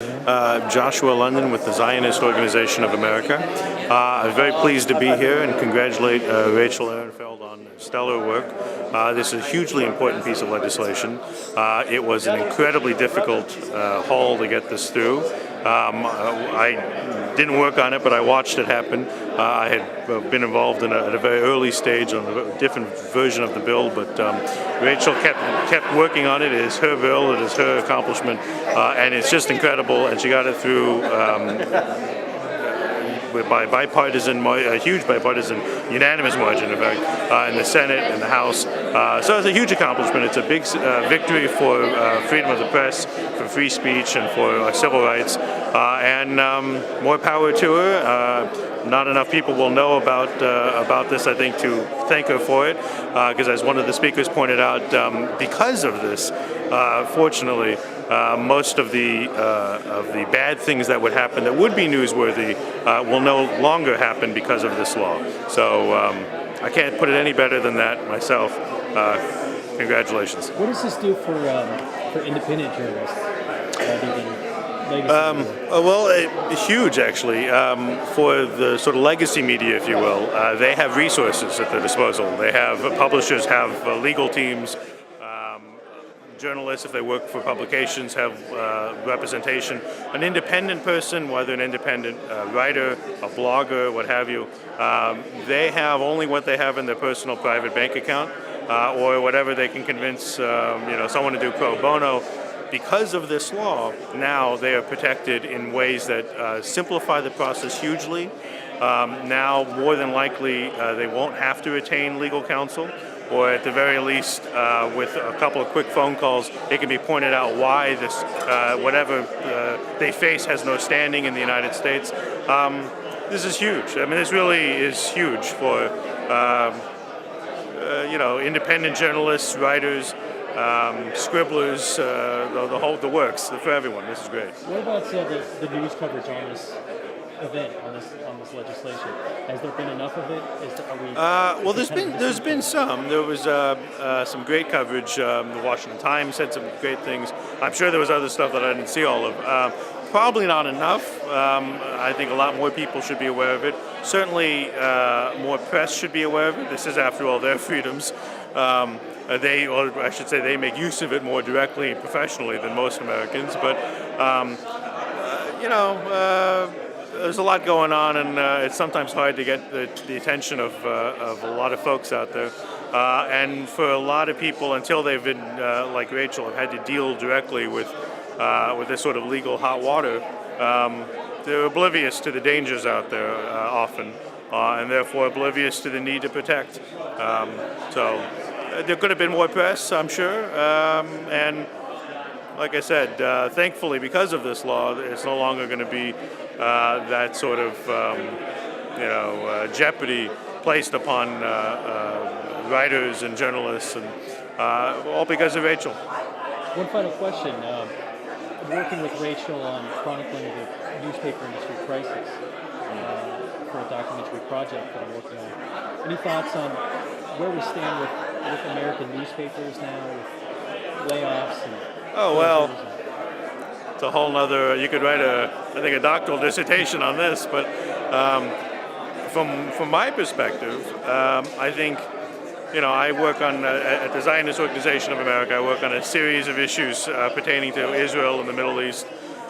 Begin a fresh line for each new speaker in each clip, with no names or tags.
Joshua London with the Zionist Organization of America. I'm very pleased to be here and congratulate Rachel Ehrenfeld on stellar work. This is a hugely important piece of legislation. It was an incredibly difficult haul to get this through. I didn't work on it, but I watched it happen. I had been involved at a very early stage on a different version of the bill, but Rachel kept working on it. It is her bill, it is her accomplishment, and it's just incredible. And she got it through by a huge bipartisan, unanimous margin, in fact, in the Senate and the House. So it's a huge accomplishment. It's a big victory for freedom of the press, for free speech, and for civil rights. And more power to her. Not enough people will know about this, I think, to thank her for it. Because as one of the speakers pointed out, because of this, fortunately, most of the bad things that would happen that would be newsworthy will no longer happen because of this law. So I can't put it any better than that myself. Congratulations.
What does this do for independent journalists rather than legacy media?
Huge, actually. For the sort of legacy media, if you will, they have resources at their disposal. They have publishers have legal teams. Journalists, if they work for publications, have representation. An independent person, whether an independent writer, a blogger, what have you, they have only what they have in their personal private bank account or whatever they can convince someone to do pro bono. Because of this law, now they are protected in ways that simplify the process hugely. Now, more than likely, they won't have to retain legal counsel, or at the very least, with a couple of quick phone calls, it can be pointed out why this, whatever they face, has no standing in the United States. This is huge. I mean, this really is huge for independent journalists, writers, scribblers, the works, for everyone. This is great.
What about the news coverage on this event, on this legislation? Has there been enough of it?
There's been some. There was some great coverage. The Washington Times said some great things. I'm sure there was other stuff that I didn't see all of. Probably not enough. I think a lot more people should be aware of it. Certainly, more press should be aware of it. This is, after all, their freedoms. They make use of it more directly and professionally than most Americans. But there's a lot going on, and it's sometimes hard to get the attention of a lot of folks out there. And for a lot of people, until they've been like Rachel, have had to deal directly with this sort of legal hot water, they're oblivious to the dangers out there often, and therefore oblivious to the need to protect. So there could have been more press, I'm sure, and like I said, thankfully, because of this law, it's no longer going to be that sort of jeopardy placed upon writers and journalists, and all because of Rachel.
One final question. Working with Rachel on chronicling the newspaper industry crisis for a documentary project that I'm working on. Any thoughts on where we stand with American newspapers now, with layoffs and...
Oh, well, it's a whole nother, you could write a doctoral dissertation on this, but from my perspective, I think, I work on, at the Zionist Organization of America, I work on a series of issues pertaining to Israel and the Middle East,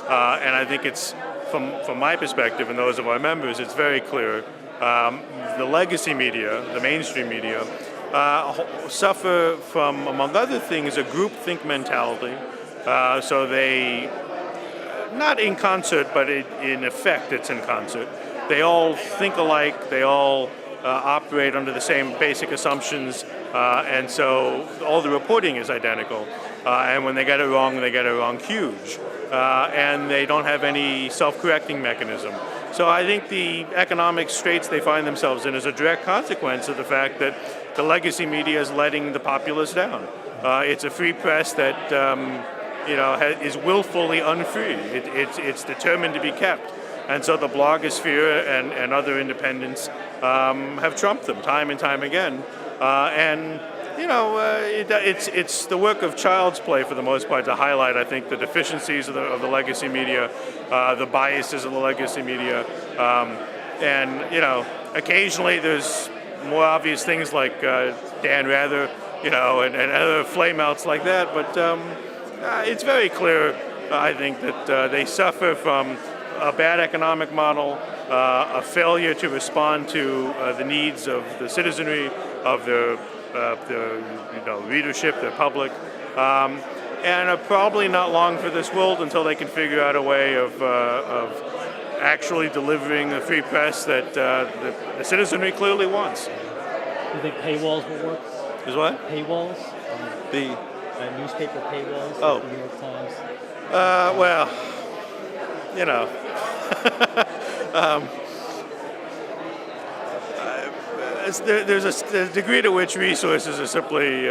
and I think it's, from my perspective and those of our members, it's very clear. The legacy media, the mainstream media, suffer from, among other things, a groupthink mentality. So they, not in concert, but in effect it's in concert. They all think alike, they all operate under the same basic assumptions, and so all the reporting is identical. And when they get it wrong huge. And they don't have any self-correcting mechanism. So I think the economic straits they find themselves in is a direct consequence of the fact that the legacy media is letting the populace down. It's a free press that is willfully unfree. It's determined to be kept. And so the blogosphere and other independents have trumped them time and time again. And It's the work of child's play for the most part to highlight, I think, the deficiencies of the legacy media, the biases of the legacy media, and occasionally there's more obvious things like Dan Rather, and other flameouts like that. But it's very clear, I think, that they suffer from a bad economic model, a failure to respond to the needs of the citizenry, of their readership, their public, and are probably not long for this world until they can figure out a way of actually delivering the free press that the citizenry clearly wants.
Do you think paywalls will work?
Is what?
Paywalls?
The
Newspaper paywalls?
Oh.
Like the New York Times?
Well, there's a degree to which resources are simply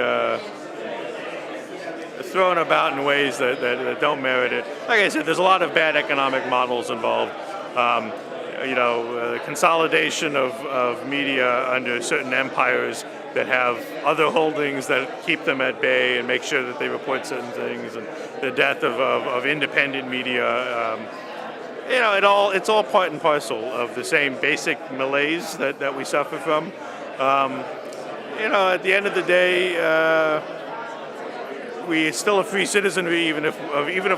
thrown about in ways that don't merit it. Like I said, there's a lot of bad economic models involved. The consolidation of media under certain empires that have other holdings that keep them at bay and make sure that they report certain things, and the death of independent media. It's all part and parcel of the same basic malaise that we suffer from. At the end of the day, we're still a free citizenry, even if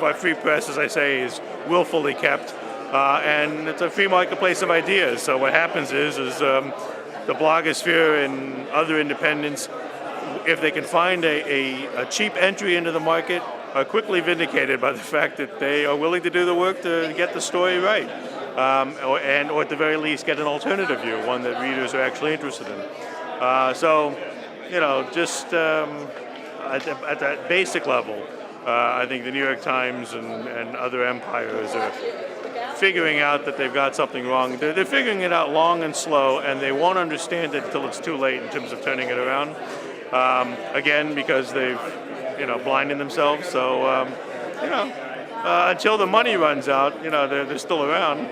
our free press, as I say, is willfully kept. And it's a free marketplace of ideas. So what happens is the blogosphere and other independents, if they can find a cheap entry into the market, are quickly vindicated by the fact that they are willing to do the work to get the story right, or at the very least get an alternative view, one that readers are actually interested in. Just at that basic level, I think the New York Times and other empires are figuring out that they've got something wrong. They're figuring it out long and slow, and they won't understand it until it's too late in terms of turning it around. Again, because they've blinded themselves. So until the money runs out, they're still around.